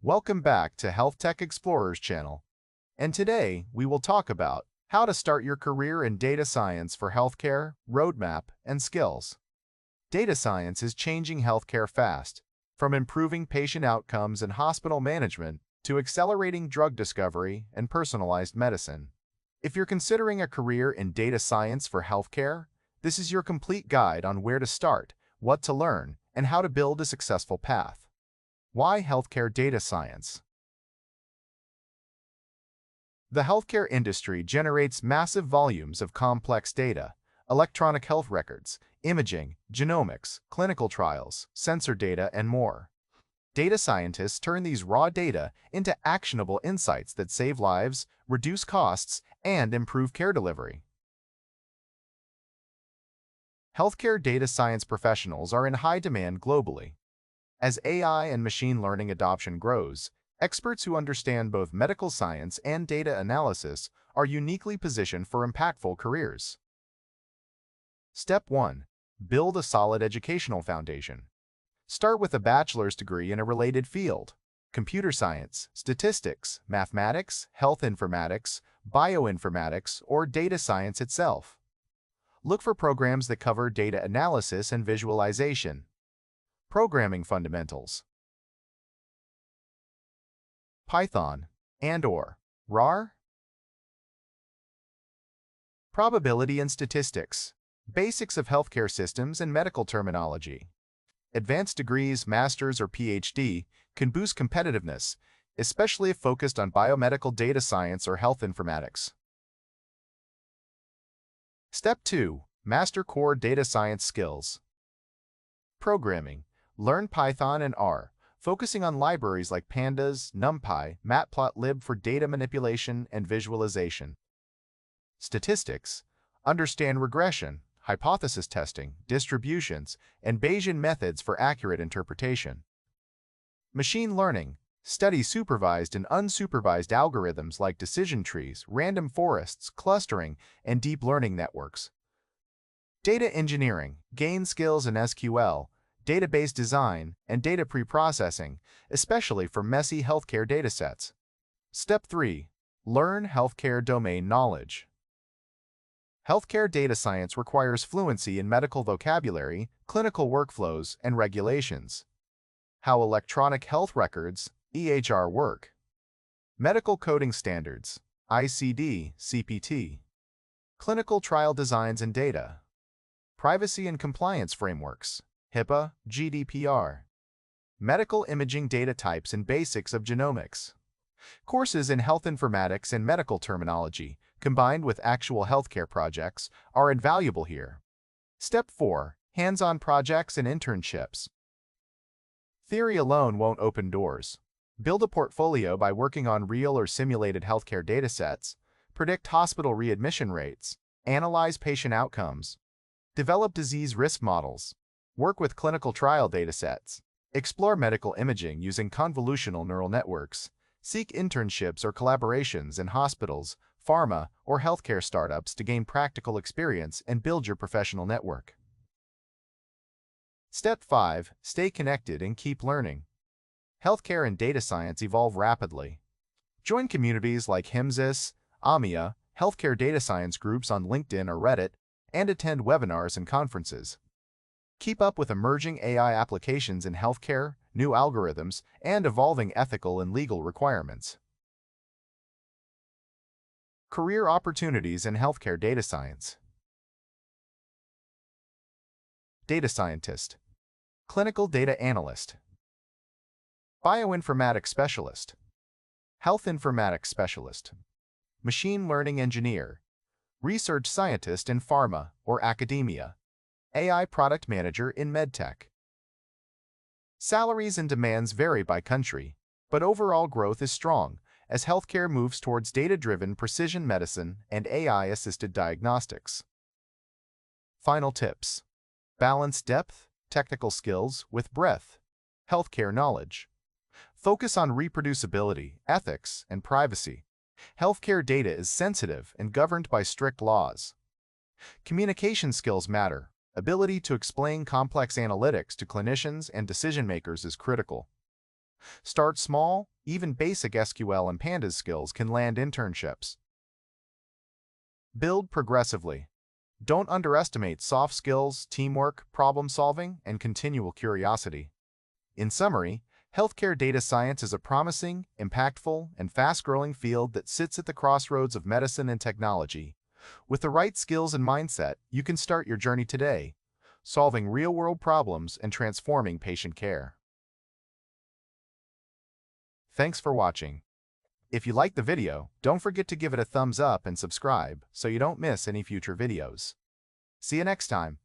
Welcome back to HealthTech Explorers channel. And today, we will talk about how to start your career in data science for healthcare, roadmap, and skills. Data science is changing healthcare fast, from improving patient outcomes and hospital management to accelerating drug discovery and personalized medicine. If you're considering a career in data science for healthcare, this is your complete guide on where to start, what to learn, and how to build a successful path. Why healthcare data science? The healthcare industry generates massive volumes of complex data, electronic health records, imaging, genomics, clinical trials, sensor data, and more. Data scientists turn these raw data into actionable insights that save lives, reduce costs, and improve care delivery. Healthcare data science professionals are in high demand globally. As AI and machine learning adoption grows, experts who understand both medical science and data analysis are uniquely positioned for impactful careers. Step 1. Build a solid educational foundation. Start with a bachelor's degree in a related field: computer science, statistics, mathematics, health informatics, bioinformatics, or data science itself. Look for programs that cover data analysis and visualization. Programming fundamentals: Python and/or RAR. Probability and statistics: basics of healthcare systems and medical terminology. Advanced degrees, master's or PhD, can boost competitiveness, especially if focused on biomedical data science or health informatics. Step 2. Master core data science skills. Programming: learn Python and R, focusing on libraries like Pandas, NumPy, Matplotlib for data manipulation and visualization. Statistics: understand regression, hypothesis testing, distributions, and Bayesian methods for accurate interpretation. Machine learning: study supervised and unsupervised algorithms like decision trees, random forests, clustering, and deep learning networks. Data engineering: gain skills in SQL, database design, and data preprocessing, especially for messy healthcare datasets. Step 3. Learn healthcare domain knowledge. Healthcare data science requires fluency in medical vocabulary, clinical workflows, and regulations. How electronic health records, EHR, work. Medical coding standards, ICD, CPT. Clinical trial designs and data. Privacy and compliance frameworks, HIPAA, GDPR. Medical imaging data types and basics of genomics. Courses in health informatics and medical terminology, combined with actual healthcare projects, are invaluable here. Step 4. Hands-on projects and internships. Theory alone won't open doors. Build a portfolio by working on real or simulated healthcare datasets, predict hospital readmission rates, analyze patient outcomes, develop disease risk models, work with clinical trial datasets, explore medical imaging using convolutional neural networks, seek internships or collaborations in hospitals, pharma, or healthcare startups to gain practical experience and build your professional network. Step 5. Stay connected and keep learning. Healthcare and data science evolve rapidly. Join communities like HIMSS, AMIA, healthcare data science groups on LinkedIn or Reddit, and attend webinars and conferences. Keep up with emerging AI applications in healthcare, new algorithms, and evolving ethical and legal requirements. Career opportunities in healthcare data science. Data scientist, clinical data analyst, bioinformatics specialist, health informatics specialist, machine learning engineer, research scientist in pharma or academia, AI product manager in MedTech. Salaries and demands vary by country, but overall growth is strong as healthcare moves towards data-driven precision medicine and AI-assisted diagnostics. Final tips: balance depth, technical skills with breadth, healthcare knowledge. Focus on reproducibility, ethics, and privacy. Healthcare data is sensitive and governed by strict laws. Communication skills matter. Ability to explain complex analytics to clinicians and decision-makers is critical. Start small, even basic SQL and Pandas skills can land internships. Build progressively. Don't underestimate soft skills, teamwork, problem-solving, and continual curiosity. In summary, healthcare data science is a promising, impactful, and fast-growing field that sits at the crossroads of medicine and technology. With the right skills and mindset, you can start your journey today, solving real-world problems and transforming patient care. Thanks for watching. If you liked the video, don't forget to give it a thumbs up and subscribe so you don't miss any future videos. See you next time.